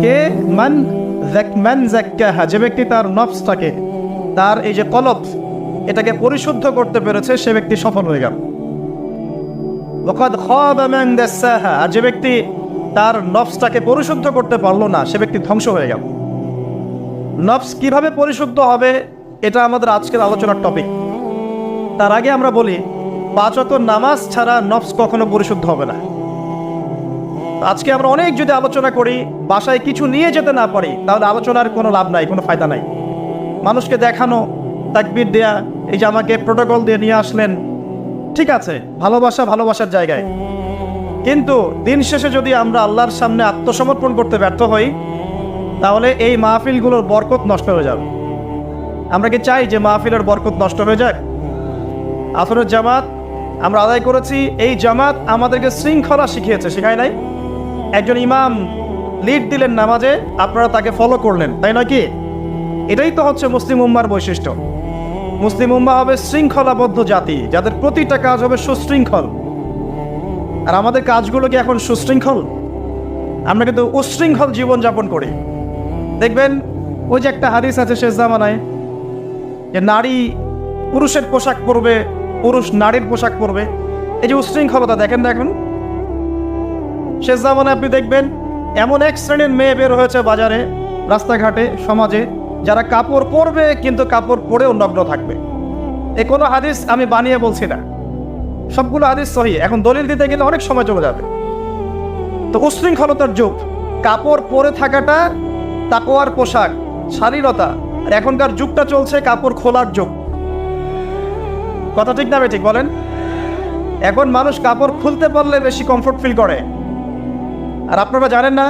কে? মান যাক্কাহা, যে ব্যক্তি তার নফসটাকে, তার এই যে কলব, এটাকে পরিশুদ্ধ করতে পেরেছে, সে ব্যক্তি সফল হয়ে গেল। ওয়াকাদ খাবা মান দাসাহা, আর যে ব্যক্তি তার নফসটাকে পরিশুদ্ধ করতে পারলো না, সে ব্যক্তি ধ্বংস হয়ে গেল। নফস কিভাবে পরিশুদ্ধ হবে, এটা আমাদের আজকের আলোচনার টপিক। তার আগে আমরা বলি, 5 ওয়াক্ত নামাজ ছাড়া নফস কখনো পরিশুদ্ধ হবে না। আজকে আমরা অনেক যদি আলোচনা করি, বাসায় কিছু নিয়ে যেতে না পারি, তাহলে আলোচনার কোনো লাভ নাই, কোনো ফায়দা নাই। মানুষকে দেখানো, তাকবীর দেয়া, এই যে আমাকে প্রোটোকল দিয়ে নিয়ে আসলেন, ঠিক আছে, ভালোবাসা ভালোবাসার জায়গায়, কিন্তু দিন শেষে যদি আমরা আল্লাহর সামনে আত্মসমর্পণ করতে ব্যর্থ হই, তাহলে এই মাহফিলগুলোর বরকত নষ্ট হয়ে যাবে। আমরা কি চাই যে মাহফিলের বরকত নষ্ট হয়ে যাক? আসরের জামাত আমরা আদায় করেছি, এই জামাত আমাদেরকে শৃঙ্খলা শিখিয়েছে, শেখায় নাই? একজন ইমাম লিড দিলেন নামাজে, আপনারা তাকে ফলো করলেন, তাই নয় কি? এটাই তো হচ্ছে মুসলিম উম্মার বৈশিষ্ট্য। মুসলিম উম্মা হবে শৃঙ্খলাবদ্ধ জাতি, যাদের প্রতিটা কাজ হবে সুশৃঙ্খল। আর আমাদের কাজগুলো কি এখন সুশৃঙ্খল? আমরা কিন্তু উশৃঙ্খল জীবনযাপন করি। দেখবেন ওই যে একটা হাদিস আছে শেষ জামানায়, যে নারী পুরুষের পোশাক পরবে, পুরুষ নারীর পোশাক পরবে। এই যে উশৃঙ্খলতা দেখেন না এখন শেষ জামানায়। আপনি দেখবেন এমন এক শ্রেণীর মেয়ে বের হয়েছে বাজারে, রাস্তাঘাটে, সমাজে, যারা কাপড় পরবে কিন্তু কাপড় পরেও নগ্ন থাকবে। এ কোনো হাদিস আমি বানিয়ে বলছি না, সবগুলো হাদিস সহিহ। এখন দলিল দিতে গেলে অনেক সময় চলে যাবে। তো উশৃঙ্খলতার যুগ, কাপড় পরে থাকাটা তাকওয়ার পোশাক, শালীনতা। আর এখনকার যুগটা চলছে কাপড় খোলার যুগ। কথা ঠিক না ঠিক বলেন? এখন মানুষ কাপড় খুলতে পারলে বেশি কমফোর্ট ফিল করে। আর আপনারা জানেন না,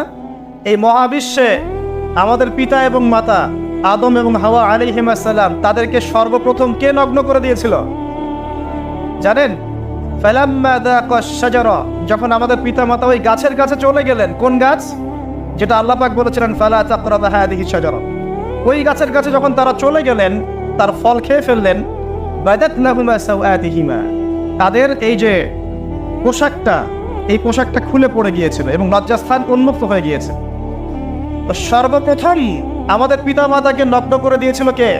এই মহাবিশ্বে আমাদের পিতা এবং মাতা আদম এবং হাওয়া আলাইহিস সালাম, তাদেরকে সর্বপ্রথম কে নগ্ন করে দিয়েছিল জানেন? ফালাম্মা যাকাশ শাজারা, যখন আমাদের পিতা মাতা ওই গাছের কাছে চলে গেলেন। কোন গাছ? যেটা আল্লাহ পাক বলেছিলেন ফালা তাকরাবা হাদিহি শাজারা। ওই গাছের কাছে যখন তারা চলে গেলেন, তার ফল খেয়ে ফেললেন। বাদাত লাহুমা সাওআতিহিমা, তাদের এই যে পোশাকটা, এই পোশাকটা খুলে পড়ে গিয়েছিল এবং লজ্জাস্থান উন্মুক্ত হয়ে গিয়েছে। তো সর্বপ্রথম আমাদের পিতা মাতাকে নগ্ন করে দিয়েছিল কে?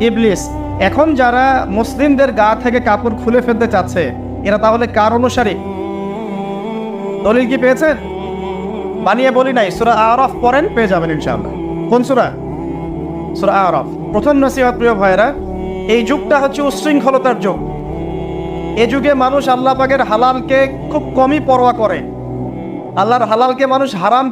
ইবলিস। এখন যারা মুসলিমদের গা থেকে কাপড় খুলে ফেলতে চাচ্ছে, এরা তাহলে কার অনুসারী? দলিল কি পেয়েছেন? বানিয়ে বলি নাই, সূরা আরাফ পড়েন, পেয়ে যাবেন ইনশাআল্লাহ। কোন সূরা? সূরা আরাফ। প্রথম নসিহত প্রিয় ভাইরা, এই যুগটা হচ্ছে উশৃঙ্খলতার যুগ। এই যুগে মানুষ আল্লাহ পাকের হালালকে খুব কমই পরোয়া করে। আল্লাহর হালালকে মানুষ হারাম